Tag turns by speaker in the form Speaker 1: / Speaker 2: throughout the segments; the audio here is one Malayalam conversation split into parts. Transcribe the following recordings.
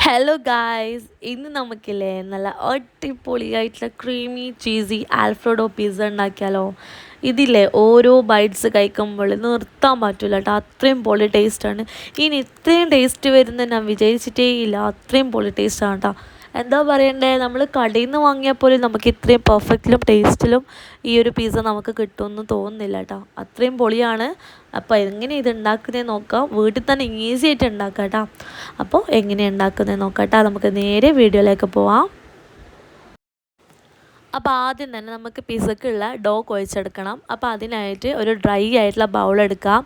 Speaker 1: ഹലോ ഗായ്സ്, ഇന്ന് നമുക്കില്ലേ നല്ല അടിപൊളിയായിട്ടുള്ള ക്രീമി ചീസി ആൽഫ്രഡോ പിസ്സ ഉണ്ടാക്കിയാലോ. ഇതില്ലേ ഓരോ ബൈറ്റ്സ് കഴിക്കുമ്പോൾ നിർത്താൻ പറ്റില്ല കേട്ടോ, അത്രയും പൊളി ടേസ്റ്റാണ്. ഇനി ഇത്രയും ടേസ്റ്റ് വരുന്നത് ഞാൻ വിചാരിച്ചിട്ടേ ഇല്ല, അത്രയും പൊളി ടേസ്റ്റാണ് കേട്ടോ. എന്താ പറയണ്ടേ, നമ്മൾ കടയിൽ നിന്ന് വാങ്ങിയാൽ പോലും നമുക്ക് ഇത്രയും പെർഫെക്റ്റിലും ടേസ്റ്റിലും ഈ ഒരു പിസ്സ നമുക്ക് കിട്ടുമെന്ന് തോന്നുന്നില്ല കേട്ടോ, അത്രയും പൊളിയാണ്. അപ്പോൾ എങ്ങനെ ഇത് ഉണ്ടാക്കുന്നതെന്ന് നോക്കാം. വീട്ടിൽ തന്നെ ഈസി ആയിട്ട് ഉണ്ടാക്കാം കേട്ടോ. അപ്പോൾ എങ്ങനെയാണ് ഉണ്ടാക്കുന്നത് നോക്കാം കേട്ടോ. നമുക്ക് നേരെ വീഡിയോയിലേക്ക് പോവാം. അപ്പോൾ ആദ്യം തന്നെ നമുക്ക് പിസ്സക്കുള്ള ഡോ കുഴച്ചെടുക്കണം. അപ്പോൾ അതിനായിട്ട് ഒരു ഡ്രൈ ആയിട്ടുള്ള ബൗൾ എടുക്കാം.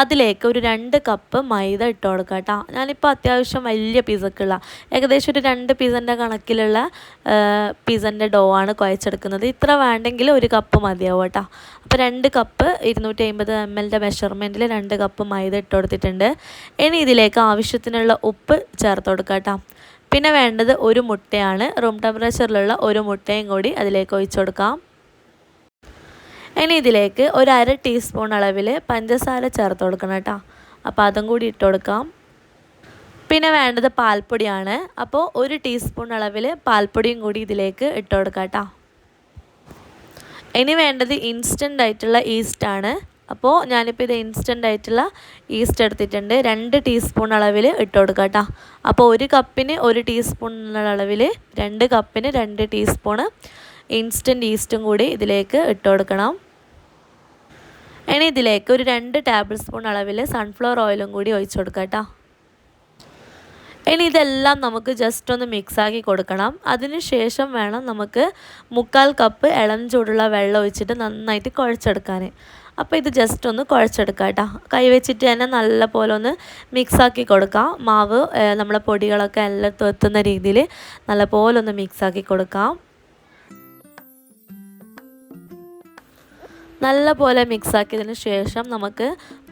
Speaker 1: അതിലേക്ക് ഒരു 2 കപ്പ് മൈദ ഇട്ട് കൊടുക്കാം കേട്ടോ. ഞാനിപ്പോൾ അത്യാവശ്യം വലിയ പിസ്സക്കുള്ള ഏകദേശം ഒരു 2 പിസ്സൻ്റെ കണക്കിലുള്ള പിസ്സൻ്റെ ഡോ ആണ് കുഴച്ചെടുക്കുന്നത്. ഇത്ര വേണ്ടെങ്കിൽ 1 കപ്പ് മതിയാവും കേട്ടോ. അപ്പോൾ 2 കപ്പ് 250 ml മെഷർമെൻറ്റിൽ 2 കപ്പ് മൈദ ഇട്ട് കൊടുത്തിട്ടുണ്ട്. ഇനി ഇതിലേക്ക് ആവശ്യത്തിനുള്ള ഉപ്പ് ചേർത്ത് കൊടുക്കാം കേട്ടോ. പിന്നെ വേണ്ടത് ഒരു മുട്ടയാണ്. റൂം ടെമ്പറേച്ചറിലുള്ള ഒരു മുട്ടയും കൂടി അതിലേക്ക് ഒഴിച്ചു കൊടുക്കാം. ഇനി ഇതിലേക്ക് ഒരു 1/2 ടീസ്പൂൺ അളവിൽ പഞ്ചസാര ചേർത്ത് കൊടുക്കണം കേട്ടോ. അപ്പോൾ അതും കൂടി ഇട്ട് കൊടുക്കാം. പിന്നെ വേണ്ടത് പാൽപ്പൊടിയാണ്. അപ്പോൾ 1 ടീസ്പൂൺ അളവിൽ പാൽപ്പൊടിയും കൂടി ഇതിലേക്ക് ഇട്ട് കൊടുക്കാം കേട്ടോ. ഇനി വേണ്ടത് ഇൻസ്റ്റൻ്റ് ആയിട്ടുള്ള ഈസ്റ്റാണ്. അപ്പോൾ ഞാനിപ്പോൾ ഇത് ഇൻസ്റ്റൻ്റ് ആയിട്ടുള്ള ഈസ്റ്റ് എടുത്തിട്ടുണ്ട്. 2 ടീസ്പൂൺ അളവിൽ ഇട്ട് കൊടുക്കാം കേട്ടോ. അപ്പോൾ 1 കപ്പിന് 1 ടീസ്പൂൺ അളവിൽ 2 കപ്പിന് 2 ടീസ്പൂണ് ഇൻസ്റ്റൻ്റ് ഈസ്റ്റും കൂടി ഇതിലേക്ക് ഇട്ട് കൊടുക്കണം. ഇനി ഇതിലേക്ക് ഒരു 2 ടേബിൾ സ്പൂൺ അളവിൽ സൺഫ്ലവർ ഓയിലും കൂടി ഒഴിച്ചു കൊടുക്കാം കേട്ടോ. ഇനി ഇതെല്ലാം നമുക്ക് ജസ്റ്റ് ഒന്ന് മിക്സാക്കി കൊടുക്കണം. അതിന് ശേഷം വേണം നമുക്ക് 1/4 കപ്പ് ഇളം ചൂടുള്ള വെള്ളം ഒഴിച്ചിട്ട് നന്നായിട്ട് കുഴച്ചെടുക്കാൻ. അപ്പോൾ ഇത് ജസ്റ്റ് ഒന്ന് കുഴച്ചെടുക്കാം കേട്ടോ. കൈ വെച്ചിട്ട് തന്നെ നല്ല പോലെ ഒന്ന് മിക്സാക്കി കൊടുക്കാം. മാവ് നമ്മളെ പൊടികളൊക്കെ എല്ലാം എത്തുന്ന രീതിയിൽ നല്ല പോലെ ഒന്ന് മിക്സാക്കി കൊടുക്കാം. നല്ല പോലെ മിക്സാക്കിയതിന് ശേഷം നമുക്ക്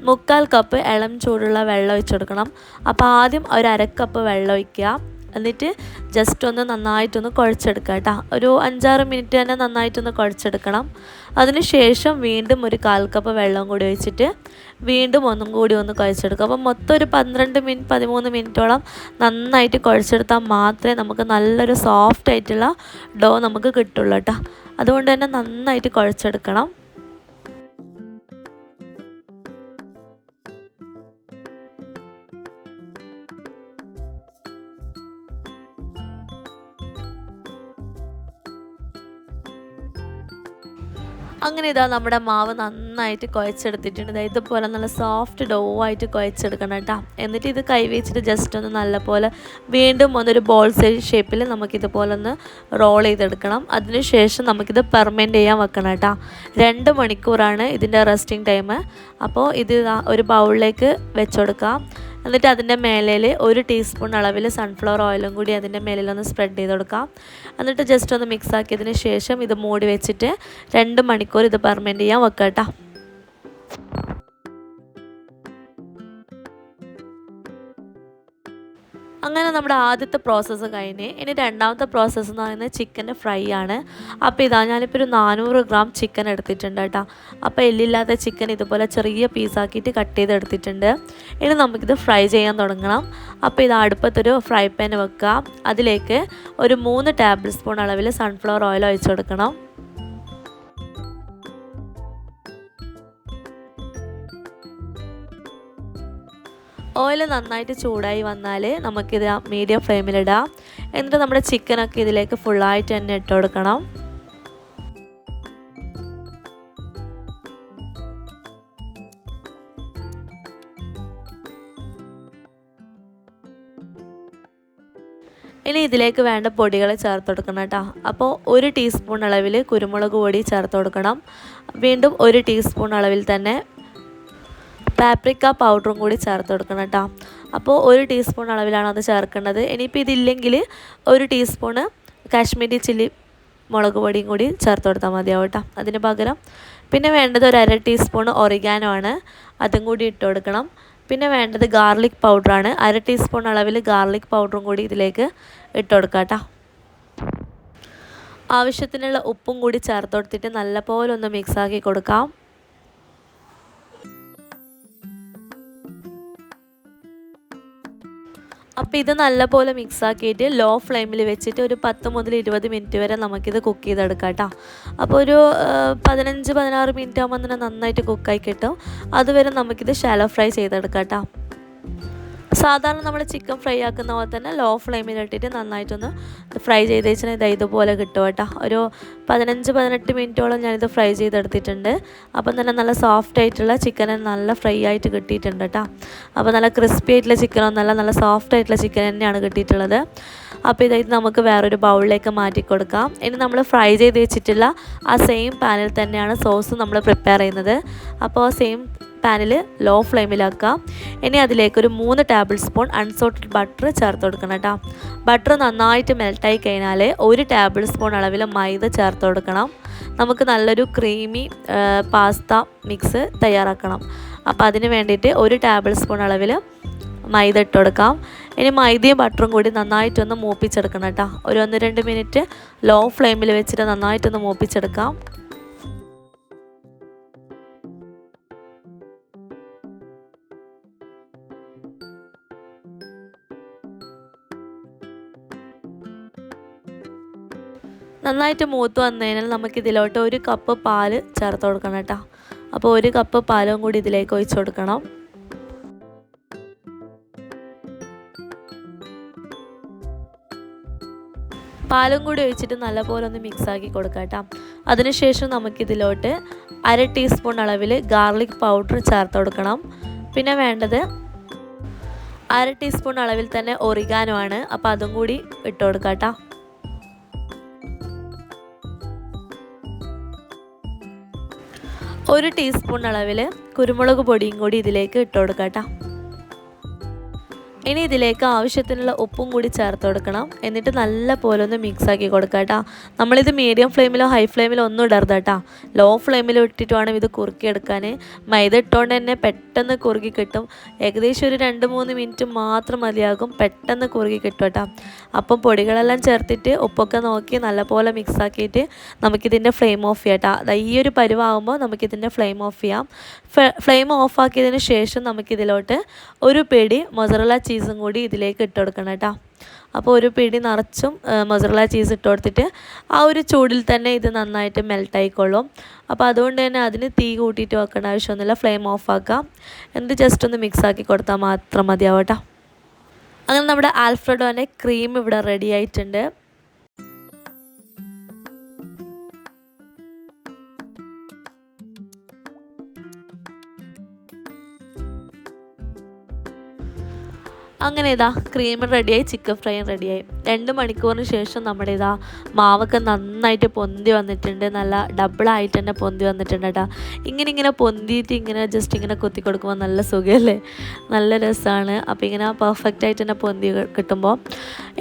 Speaker 1: 1/4 കപ്പ് ഇളം ചൂടുള്ള വെള്ളം ഒഴിച്ചു കൊടുക്കണം. അപ്പോൾ ആദ്യം ഒരു 1/2 കപ്പ് വെള്ളം ഒഴിക്കുക. എന്നിട്ട് ജസ്റ്റ് ഒന്ന് നന്നായിട്ടൊന്ന് കുഴച്ചെടുക്കുക കേട്ടോ. ഒരു 5-6 മിനിറ്റ് തന്നെ നന്നായിട്ടൊന്ന് കുഴച്ചെടുക്കണം. അതിന് ശേഷം വീണ്ടും ഒരു 1/4 കപ്പ് വെള്ളം കൂടി ഒഴിച്ചിട്ട് വീണ്ടും ഒന്നും കൂടി ഒന്ന് കുഴച്ചെടുക്കുക. അപ്പോൾ മൊത്തം ഒരു 13 മിനിറ്റോളം നന്നായിട്ട് കുഴച്ചെടുത്താൽ മാത്രമേ നമുക്ക് നല്ലൊരു സോഫ്റ്റ് ആയിട്ടുള്ള ഡോ നമുക്ക് കിട്ടുള്ളൂ കേട്ടോ. അതുകൊണ്ട് തന്നെ നന്നായിട്ട് കുഴച്ചെടുക്കണം. അങ്ങനെ ഇതാ നമ്മുടെ മാവ് നന്നായിട്ട് കുഴച്ചെടുത്തിട്ടുണ്ട്. ഇതുപോലെ നല്ല സോഫ്റ്റ് ഡോ ആയിട്ട് കുഴച്ചെടുക്കണം കേട്ടോ. എന്നിട്ട് ഇത് കൈ വെച്ചിട്ട് ജസ്റ്റ് ഒന്ന് നല്ലപോലെ വീണ്ടും ഒന്നൊരു ബോൾ ഷേപ്പിൽ നമുക്കിതുപോലെ ഒന്ന് റോൾ ചെയ്തെടുക്കണം. അതിനുശേഷം നമുക്കിത് പെർമെൻറ്റ് ചെയ്യാൻ വെക്കണം കേട്ടോ. 2 മണിക്കൂറാണ് ഇതിൻ്റെ റെസ്റ്റിംഗ് ടൈം. അപ്പോൾ ഇത് ഒരു ബൗളിലേക്ക് വെച്ചുകൊടുക്കാം. എന്നിട്ട് അതിൻ്റെ മേലേൽ 1 ടീസ്പൂൺ അളവിൽ സൺഫ്ലവർ ഓയിലും കൂടി അതിൻ്റെ മേലിലൊന്ന് സ്പ്രെഡ് ചെയ്ത് കൊടുക്കാം. എന്നിട്ട് ജസ്റ്റ് ഒന്ന് മിക്സ് ആക്കിയതിന് ശേഷം ഇത് മൂടി വെച്ചിട്ട് 2 മണിക്കൂർ ഇത് പെർമെൻറ്റ് ചെയ്യാൻ വെക്കാം കേട്ടോ. അങ്ങനെ നമ്മുടെ ആദ്യത്തെ പ്രോസസ്സ് കഴിഞ്ഞ് ഇനി രണ്ടാമത്തെ പ്രോസസ്സ് എന്ന് പറയുന്നത് ചിക്കൻ്റെ ഫ്രൈ ആണ്. അപ്പോൾ ഇതാ ഞാനിപ്പോൾ ഒരു 400 ഗ്രാം ചിക്കൻ എടുത്തിട്ടുണ്ട് കേട്ടോ. അപ്പോൾ എല്ലില്ലാത്ത ചിക്കൻ ഇതുപോലെ ചെറിയ പീസാക്കിയിട്ട് കട്ട് ചെയ്തെടുത്തിട്ടുണ്ട്. ഇനി നമുക്കിത് ഫ്രൈ ചെയ്യാൻ തുടങ്ങണം. അപ്പോൾ ഇത് അടുപ്പത്തൊരു ഫ്രൈ പാൻ വെക്കുക. അതിലേക്ക് ഒരു 3 ടേബിൾ സ്പൂൺ അളവിൽ സൺഫ്ലവർ ഓയിൽ ഒഴിച്ചു കൊടുക്കണം. ഓയിൽ നന്നായിട്ട് ചൂടായി വന്നാൽ നമുക്കിത് മീഡിയം ഫ്ലെയിമിലിടാം. എന്നിട്ട് നമ്മുടെ ചിക്കനൊക്കെ ഇതിലേക്ക് ഫുള്ളായിട്ട് തന്നെ ഇട്ട് കൊടുക്കണം. ഇനി ഇതിലേക്ക് വേണ്ട പൊടികൾ ചേർത്ത് കൊടുക്കണം കേട്ടോ. അപ്പോൾ 1 ടീസ്പൂൺ അളവിൽ കുരുമുളക് പൊടി ചേർത്ത് കൊടുക്കണം. വീണ്ടും 1 ടീസ്പൂൺ അളവിൽ തന്നെ പാപ്രിക്ക പൗഡറും കൂടി ചേർത്ത് കൊടുക്കണം കേട്ടോ. അപ്പോൾ 1 ടീസ്പൂൺ അളവിലാണ് അത് ചേർക്കേണ്ടത്. ഇനിയിപ്പോൾ ഇതില്ലെങ്കിൽ 1 ടീസ്പൂണ് കാശ്മീരി ചില്ലി മുളക് പൊടിയും കൂടി ചേർത്ത് കൊടുത്താൽ മതിയാവും കേട്ടോ അതിന് പകരം. പിന്നെ വേണ്ടത് ഒരു 1/2 ടീസ്പൂൺ ഒറിഗാനോ ആണ്, അതും കൂടി ഇട്ട് കൊടുക്കണം. പിന്നെ വേണ്ടത് ഗാർലിക് പൗഡറാണ്. 1/2 ടീസ്പൂൺ അളവിൽ ഗാർലിക് പൗഡറും കൂടി ഇതിലേക്ക് ഇട്ട് കൊടുക്കാം കേട്ടോ. ആവശ്യത്തിനുള്ള ഉപ്പും കൂടി ചേർത്ത് കൊടുത്തിട്ട് നല്ലപോലെ ഒന്ന് മിക്സാക്കി കൊടുക്കാം. അപ്പോൾ ഇത് നല്ലപോലെ മിക്സാക്കിയിട്ട് ലോ ഫ്ലെയിമിൽ വെച്ചിട്ട് ഒരു 10 മുതൽ 20 മിനിറ്റ് വരെ നമുക്കിത് കുക്ക് ചെയ്തെടുക്കാം കേട്ടോ. അപ്പോൾ ഒരു 15-16 മിനിറ്റ് ആകുമ്പോൾ തന്നെ നന്നായിട്ട് കുക്കായി കിട്ടും. അതുവരെ നമുക്കിത് ഷാലോ ഫ്രൈ ചെയ്തെടുക്കാം കേട്ടോ. സാധാരണ നമ്മൾ ചിക്കൻ ഫ്രൈ ആക്കുന്ന പോലെ തന്നെ ലോ ഫ്ലെയിമിലിട്ടിട്ട് നന്നായിട്ടൊന്ന് ഫ്രൈ ചെയ്ത് വെച്ചാൽ ഇതുപോലെ കിട്ടും കേട്ടോ. ഒരു 15-18 മിനിറ്റോളം ഞാനിത് ഫ്രൈ ചെയ്തെടുത്തിട്ടുണ്ട്. അപ്പം തന്നെ നല്ല സോഫ്റ്റ് ആയിട്ടുള്ള ചിക്കൻ നല്ല ഫ്രൈ ആയിട്ട് കിട്ടിയിട്ടുണ്ട് കേട്ടോ. അപ്പോൾ നല്ല ക്രിസ്പി ആയിട്ടുള്ള ചിക്കനൊന്നല്ല, നല്ല സോഫ്റ്റ് ആയിട്ടുള്ള ചിക്കൻ തന്നെയാണ് കിട്ടിയിട്ടുള്ളത്. അപ്പോൾ ഇതായിട്ട് നമുക്ക് വേറൊരു ബൗളിലേക്ക് മാറ്റി കൊടുക്കാം. ഇനി നമ്മൾ ഫ്രൈ ചെയ്ത് വെച്ചിട്ടുള്ള ആ സെയിം പാനിൽ തന്നെയാണ് സോസ് നമ്മൾ പ്രിപ്പയർ ചെയ്യുന്നത്. അപ്പോൾ സെയിം പാനിൽ ലോ ഫ്ലെയിമിലാക്കാം. ഇനി അതിലേക്കൊരു 3 ടേബിൾ സ്പൂൺ അൺസോൾട്ടഡ് ബട്ടർ ചേർത്ത് കൊടുക്കണം കേട്ടോ. ബട്ടർ നന്നായിട്ട് മെൽട്ടായി കഴിഞ്ഞാൽ 1 ടേബിൾ സ്പൂൺ അളവിൽ മൈദ ചേർത്ത് കൊടുക്കണം. നമുക്ക് നല്ലൊരു ക്രീമി പാസ്ത മിക്സ് തയ്യാറാക്കണം. അപ്പോൾ അതിന് വേണ്ടിയിട്ട് 1 ടേബിൾ സ്പൂൺ അളവിൽ മൈദ ഇട്ട് കൊടുക്കാം. ഇനി മൈദയും ബട്ടറും കൂടി നന്നായിട്ടൊന്ന് മൂപ്പിച്ചെടുക്കണം കേട്ടോ. ഒരു 1-2 മിനിറ്റ് ലോ ഫ്ലെയിമിൽ വെച്ചിട്ട് നന്നായിട്ടൊന്ന് മൂപ്പിച്ചെടുക്കാം. നന്നായിട്ട് മൂത്ത് വന്നു കഴിഞ്ഞാൽ നമുക്കിതിലോട്ട് 1 കപ്പ് പാല് ചേർത്ത് കൊടുക്കണം കേട്ടോ. അപ്പോൾ 1 കപ്പ് പാലും കൂടി ഇതിലേക്ക് ഒഴിച്ച് കൊടുക്കണം. പാലും കൂടി ഒഴിച്ചിട്ട് നല്ലപോലെ ഒന്ന് മിക്സാക്കി കൊടുക്കാം കേട്ടോ. അതിനുശേഷം നമുക്കിതിലോട്ട് 1/2 ടീസ്പൂൺ അളവിൽ ഗാർലിക് പൗഡർ ചേർത്ത് കൊടുക്കണം. പിന്നെ വേണ്ടത് 1/2 ടീസ്പൂൺ അളവിൽ തന്നെ ഒറിഗാനോ ആണ്. അപ്പോൾ അതും കൂടി ഇട്ട് കൊടുക്കാം കേട്ടോ. 1 ടീസ്പൂൺ അളവിൽ കുരുമുളക് പൊടിയും കൂടി ഇതിലേക്ക് ഇട്ട് കൊടുക്കാം കേട്ടോ. ഇനി ഇതിലേക്ക് ആവശ്യത്തിനുള്ള ഉപ്പും കൂടി ചേർത്ത് കൊടുക്കണം. എന്നിട്ട് നല്ല പോലെ ഒന്ന് മിക്സാക്കി കൊടുക്കാം കേട്ടോ. നമ്മളിത് മീഡിയം ഫ്ലെയിമിലോ ഹൈ ഫ്ലെയിമിലോ ഒന്നും ഇടരുത് കേട്ടോ. ലോ ഫ്ലെയിമിൽ ഇട്ടിട്ട് വേണം ഇത് കുറുക്കിയെടുക്കാൻ. മൈദ ഇട്ടുകൊണ്ട് തന്നെ പെട്ടെന്ന് കുറുകി കിട്ടും. ഏകദേശം ഒരു 2-3 മിനിറ്റ് മാത്രം മതിയാകും, പെട്ടെന്ന് കുറുകി കിട്ടും കേട്ടോ. അപ്പം പൊടികളെല്ലാം ചേർത്തിട്ട് ഉപ്പൊക്കെ നോക്കി നല്ലപോലെ മിക്സാക്കിയിട്ട് നമുക്കിതിൻ്റെ ഫ്ലെയിം ഓഫ് ചെയ്യാം കേട്ടോ. ഈ ഒരു പരുവാകുമ്പോൾ നമുക്കിതിൻ്റെ ഫ്ലെയിം ഓഫ് ചെയ്യാം. ഫ്ലെയിം ഓഫാക്കിയതിന് ശേഷം നമുക്കിതിലോട്ട് 1 പിടി മൊസറല്ല ചീസും കൂടി ഇതിലേക്ക് ഇട്ട് കൊടുക്കണം കേട്ടോ. അപ്പോൾ 1 പിടി നിറച്ചും മൊസറല്ല ചീസ് ഇട്ട് കൊടുത്തിട്ട് ആ ഒരു ചൂടിൽ തന്നെ ഇത് നന്നായിട്ട് മെൽട്ടായിക്കൊള്ളും. അപ്പോൾ അതുകൊണ്ട് തന്നെ അതിന് തീ കൂട്ടിയിട്ട് വെക്കേണ്ട ആവശ്യമൊന്നുമില്ല, ഫ്ലെയിം ഓഫാക്കാം. എന്നിട്ട് ജസ്റ്റ് ഒന്ന് മിക്സാക്കി കൊടുത്താൽ മാത്രം മതിയാവും കേട്ടോ. അങ്ങനെ നമ്മുടെ ആൽഫ്രെഡോൻ്റെ ക്രീം ഇവിടെ റെഡി ആയിട്ടുണ്ട്. അങ്ങനെ ഇതാ ക്രീം റെഡിയായി, ചിക്കൻ ഫ്രൈയും റെഡിയായി. 2 മണിക്കൂറിന് ശേഷം നമ്മുടെ ഇതാ മാവൊക്കെ നന്നായിട്ട് പൊന്തി വന്നിട്ടുണ്ട്. നല്ല ഡബിളായിട്ട് തന്നെ പൊന്തി വന്നിട്ടുണ്ട് കേട്ടോ. ഇങ്ങനെ പൊന്തിയിട്ട് ജസ്റ്റ് ഇങ്ങനെ കൊത്തി കൊടുക്കുമ്പോൾ നല്ല സുഖമല്ലേ, നല്ല രസമാണ്. അപ്പോൾ ഇങ്ങനെ പെർഫെക്റ്റ് ആയിട്ട് തന്നെ പൊന്തി കിട്ടുമ്പോൾ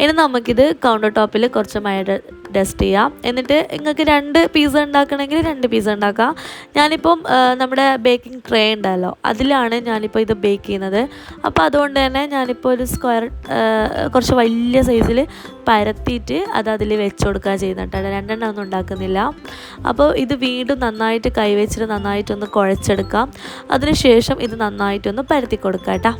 Speaker 1: ഇനി നമുക്കിത് കൗണ്ടർ ടോപ്പിൽ കുറച്ച് മൈദ ഡസ്റ്റ് ചെയ്യാം. എന്നിട്ട് നിങ്ങൾക്ക് 2 പീസ ഉണ്ടാക്കണമെങ്കിൽ 2 പീസ ഉണ്ടാക്കാം. ഞാനിപ്പം നമ്മുടെ ബേക്കിംഗ് ട്രേ ഉണ്ടല്ലോ, അതിലാണ് ഞാനിപ്പോൾ ഇത് ബേക്ക് ചെയ്യുന്നത്. അപ്പോൾ അതുകൊണ്ട് തന്നെ ഞാനിപ്പോൾ ഒരു സ്ക്വയർ കുറച്ച് വലിയ സൈസിൽ പരത്തിയിട്ട് അതിൽ വെച്ച് കൊടുക്കുക ചെയ്യുന്നുണ്ട്. 2 എണ്ണം ഒന്നും ഉണ്ടാക്കുന്നില്ല. അപ്പോൾ ഇത് വീണ്ടും നന്നായിട്ട് കൈവച്ചിട്ട് നന്നായിട്ടൊന്ന് കുഴച്ചെടുക്കാം. അതിനുശേഷം ഇത് നന്നായിട്ടൊന്ന് പരത്തി കൊടുക്കാം കേട്ടോ.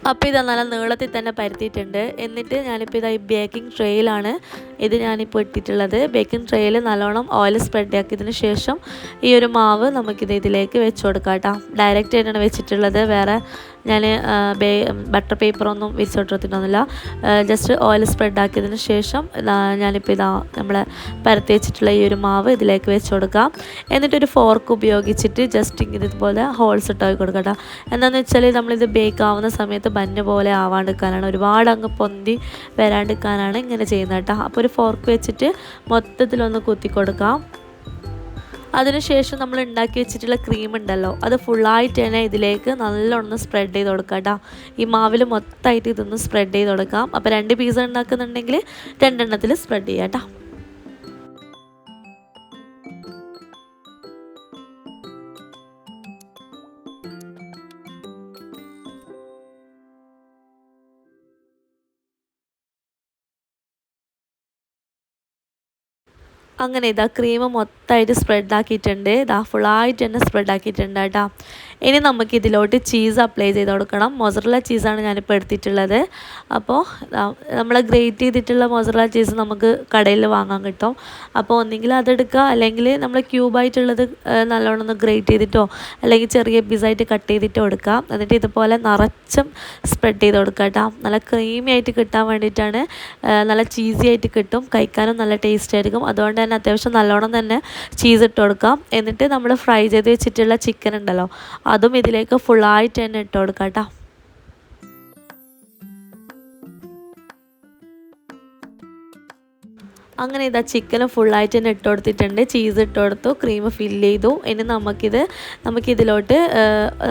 Speaker 1: അപ്പോൾ ഇത് നല്ല നീളത്തിൽ തന്നെ പരത്തിയിട്ടുണ്ട്. എന്നിട്ട് ഞാനിപ്പോൾ ഇതാ ഈ ബേക്കിംഗ് ട്രേയിലാണ് ഇത് ഞാനിപ്പോൾ ഇട്ടിട്ടുള്ളത്. ബേക്കിംഗ് ട്രേയിൽ നല്ലോണം ഓയിൽ സ്പ്രെഡ് ആക്കിയതിന് ശേഷം ഈ ഒരു മാവ് നമുക്കിത് ഇതിലേക്ക് വെച്ച് കൊടുക്കാം കേട്ടോ. ഡയറക്റ്റ് ആയിട്ടാണ് വെച്ചിട്ടുള്ളത്. വേറെ ഞാൻ ബട്ടർ പേപ്പറൊന്നും വിരിച്ചോട്ടിരുന്നില്ല. ജസ്റ്റ് ഓയിൽ സ്പ്രെഡ് ആക്കിയതിന് ശേഷം ഞാനിപ്പോൾ ഇതാ നമ്മൾ പരത്തി വെച്ചിട്ടുള്ള ഈ ഒരു മാവ് ഇതിലേക്ക് വെച്ച് കൊടുക്കാം. എന്നിട്ടൊരു ഫോർക്ക് ഉപയോഗിച്ചിട്ട് ജസ്റ്റ് ഇതുപോലെ ഹോൾസ് ഇട്ടാക്കി കൊടുക്കാം കേട്ടോ. എന്താണെന്ന് വെച്ചാൽ നമ്മളിത് ബേക്ക് ആവുന്ന സമയത്ത് ബന്ന് പോലെ ആവാണ്ടിരിക്കാനാണ്, ഒരുപാട് അങ്ങ് പൊന്തി വരാണ്ടിരിക്കാനാണ് ഇങ്ങനെ ചെയ്യുന്നത് കേട്ടോ. അപ്പോൾ ഒരു ഫോർക്ക് വെച്ചിട്ട് മൊത്തത്തിലൊന്ന് കുത്തി കൊടുക്കാം. അതിനുശേഷം നമ്മൾ ഉണ്ടാക്കി വെച്ചിട്ടുള്ള ക്രീം ഉണ്ടല്ലോ, അത് ഫുള്ളായിട്ട് തന്നെ ഇതിലേക്ക് നല്ലോണം സ്പ്രെഡ് ചെയ്ത് കൊടുക്കാം കേട്ടോ. ഈ മാവിൽ മൊത്തമായിട്ട് ഇതൊന്ന് സ്പ്രെഡ് ചെയ്ത് കൊടുക്കാം. അപ്പോൾ 2 പീസ് ഉണ്ടാക്കുന്നുണ്ടെങ്കിൽ 2 എണ്ണത്തിൽ സ്പ്രെഡ് ചെയ്യാം കേട്ടോ. അങ്ങനെ ഇതാ ക്രീം മൊത്തമായിട്ട് സ്പ്രെഡ് ആക്കിയിട്ടുണ്ട്. ഇതാ ഫുള്ളായിട്ട് തന്നെ സ്പ്രെഡ് ആക്കിയിട്ടുണ്ട് കേട്ടോ. ഇനി നമുക്ക് ഇതിലോട്ട് ചീസ് അപ്ലൈ ചെയ്ത് കൊടുക്കണം. മൊസറല്ല ചീസാണ് ഞാനിപ്പോൾ എടുത്തിട്ടുള്ളത്. അപ്പോൾ നമ്മൾ ഗ്രേറ്റ് ചെയ്തിട്ടുള്ള മൊസറല്ല ചീസ് നമുക്ക് കടയിൽ വാങ്ങാൻ കിട്ടും. അപ്പോൾ ഒന്നെങ്കിൽ അതെടുക്കുക, അല്ലെങ്കിൽ നമ്മൾ ക്യൂബായിട്ടുള്ളത് നല്ലോണം ഒന്ന് ഗ്രേറ്റ് ചെയ്തിട്ടോ അല്ലെങ്കിൽ ചെറിയ പീസായിട്ട് കട്ട് ചെയ്തിട്ടോ എടുക്കാം. എന്നിട്ട് ഇതുപോലെ നിറച്ചും സ്പ്രെഡ് ചെയ്ത് കൊടുക്കുക കേട്ടോ. നല്ല ക്രീമി ആയിട്ട് കിട്ടാൻ വേണ്ടിയിട്ടാണ്. നല്ല ചീസി ആയിട്ട് കിട്ടും, കഴിക്കാനും നല്ല ടേസ്റ്റ് ആയിരിക്കും. അതുകൊണ്ട് തന്നെ അത്യാവശ്യം നല്ലോണം തന്നെ ചീസ് ഇട്ട് കൊടുക്കാം. എന്നിട്ട് നമ്മൾ ഫ്രൈ ചെയ്ത് വെച്ചിട്ടുള്ള ചിക്കൻ ഉണ്ടല്ലോ, അതും ഇതിലേക്ക് ഫുള്ളായിട്ട് തന്നെ ഇട്ട് കൊടുക്കാം കേട്ടോ. അങ്ങനെ ഇതാ ചിക്കന് ഫുള്ളായിട്ട് തന്നെ ഇട്ട് കൊടുത്തിട്ടുണ്ട്. ചീസ് ഇട്ട് കൊടുത്തു, ക്രീം ഫില്ല് ചെയ്തു. ഇനി നമുക്കിതിലോട്ട്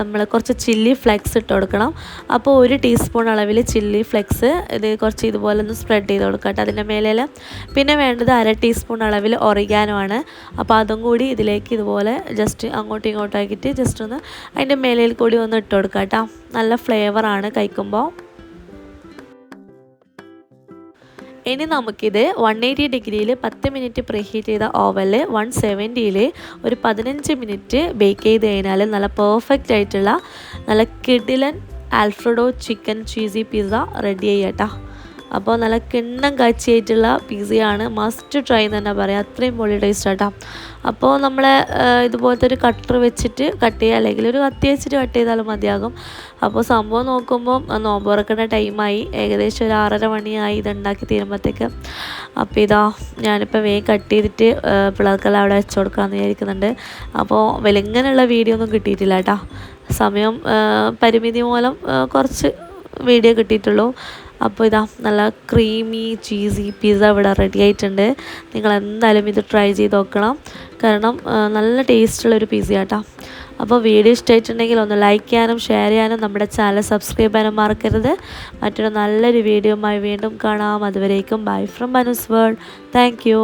Speaker 1: നമ്മൾ കുറച്ച് ചില്ലി ഫ്ലെക്സ് ഇട്ട് കൊടുക്കണം. അപ്പോൾ 1 ടീസ്പൂൺ അളവിൽ ചില്ലി ഫ്ലെക്സ് ഇത് കുറച്ച് ഇതുപോലെ ഒന്ന് സ്പ്രെഡ് ചെയ്ത് കൊടുക്കട്ടെ അതിൻ്റെ മേലെ. പിന്നെ വേണ്ടത് 1/2 ടീസ്പൂൺ അളവിൽ ഒറിഗാനോ ആണ്. അപ്പോൾ അതും കൂടി ഇതിലേക്ക് ഇതുപോലെ ജസ്റ്റ് അങ്ങോട്ടും ഇങ്ങോട്ടും ആക്കിയിട്ട് ജസ്റ്റ് ഒന്ന് അതിൻ്റെ മേലയിൽ കൂടി ഒന്ന് ഇട്ട് കൊടുക്കാം കേട്ടോ. നല്ല ഫ്ലേവറാണ് കഴിക്കുമ്പോൾ. ഇനി നമുക്കിത് 180 ഡിഗ്രിയിൽ 10 മിനിറ്റ് പ്രീഹീറ്റ് ചെയ്ത ഓവനിൽ 170യിൽ ഒരു 15 മിനിറ്റ് ബേക്ക് ചെയ്ത് കഴിഞ്ഞാൽ നല്ല പെർഫെക്റ്റ് ആയിട്ടുള്ള നല്ല കിടിലൻ Alfredo chicken cheesy pizza ready ചെയ്യട്ടോ. അപ്പോൾ നല്ല കിണ്ണം കാച്ചിയായിട്ടുള്ള പിസയാണ്. മസ്റ്റ് ട്രൈ എന്ന് തന്നെ പറയാം, അത്രയും പൊളി ടേസ്റ്റ് ആട്ടോ. അപ്പോൾ നമ്മൾ ഇതുപോലത്തെ ഒരു കട്ടർ വെച്ചിട്ട് കട്ട് ചെയ്യുക, അല്ലെങ്കിൽ ഒരു കത്തി വെച്ചിട്ട് കട്ട് ചെയ്താലും മതിയാകും. അപ്പോൾ സംഭവം നോക്കുമ്പോൾ നോമ്പ് തുറക്കേണ്ട ടൈമായി, ഏകദേശം ഒരു 6:30 മണിയായി ഇതുണ്ടാക്കി തീരുമ്പോഴത്തേക്ക്. അപ്പോൾ ഇതാ ഞാനിപ്പോൾ വേഗം കട്ട് ചെയ്തിട്ട് പിള്ളേർക്കെല്ലാം അവിടെ വെച്ച് കൊടുക്കാമെന്ന് വിചാരിക്കുന്നുണ്ട്. അപ്പോൾ വെളിങ്ങനെയുള്ള വീഡിയോ ഒന്നും കിട്ടിയിട്ടില്ല കേട്ടോ. സമയം പരിമിതി മൂലം കുറച്ച് വീഡിയോ കിട്ടിയിട്ടുള്ളൂ. അപ്പോൾ ഇതാ നല്ല ക്രീമി ചീസി പിസ്സ ഇവിടെ റെഡി ആയിട്ടുണ്ട്. നിങ്ങൾ എന്തായാലും ഇത് ട്രൈ ചെയ്ത് നോക്കണം, കാരണം നല്ല ടേസ്റ്റുള്ളൊരു പിസ്സ കേട്ടോ. അപ്പോൾ വീഡിയോ ഇഷ്ടമായിട്ടുണ്ടെങ്കിൽ ഒന്ന് ലൈക്ക് ചെയ്യാനും ഷെയർ ചെയ്യാനും നമ്മുടെ ചാനൽ സബ്സ്ക്രൈബ് ചെയ്യാനും മറക്കരുത്. മറ്റൊരു നല്ലൊരു വീഡിയോയുമായി വീണ്ടും കാണാം. അതുവരേക്കും bye from Banus world. Thank you.